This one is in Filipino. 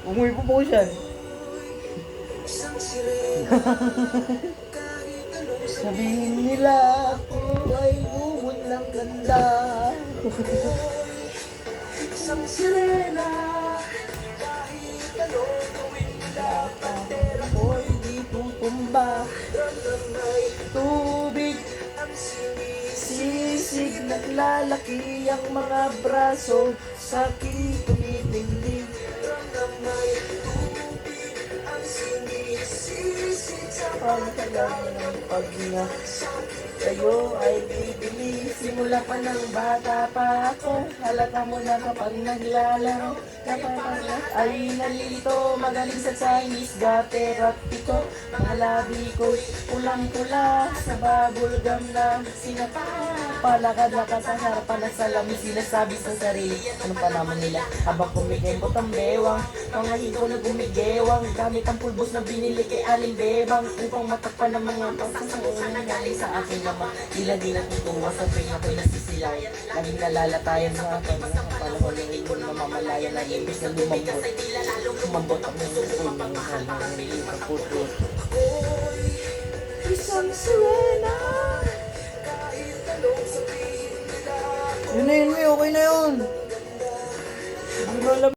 Umuwi po po siya. Sabihin nila ako ay lumon ng ganda. Isang sirena, kahit anong gawin nila, patera ko'y di tutumba. Ramdamay tubig ang sinisig, naglalaki ang mga braso sa aking tumitingling. Ramdamay tubig ang sinisig sa pagkalang ng paghinga. Kayo ay bibili, simula pa ng bata pa ako. Halata mo na kapag naglalaro, kapag ay nalilito, magaling sa Chinese, gaterapy ko. Mga labi ko, pulang-pula, sa bubble gum na sinapa. Palakad-lakad sa harapan ng salamin, sinasabi sa sarili, ano pa naman nila, habang kumikembot ang bewang. Mga hiko na gumigewang, gamit ang pulbos na binili kay Aling Bebang, upang matakpan ng mga pagsasawa na galing sa aking mama. Di na tutuwa sa tuwing ako'y nasisilayan, laging nalalatayan sa akin, mga panahon ng ibon na mamalaya na imbis na lumambot ang mga ibon ng mga puto. Isang sirena, kahit anong sabihin nila. Yun na yun, okay na yun. Hindi mo alam.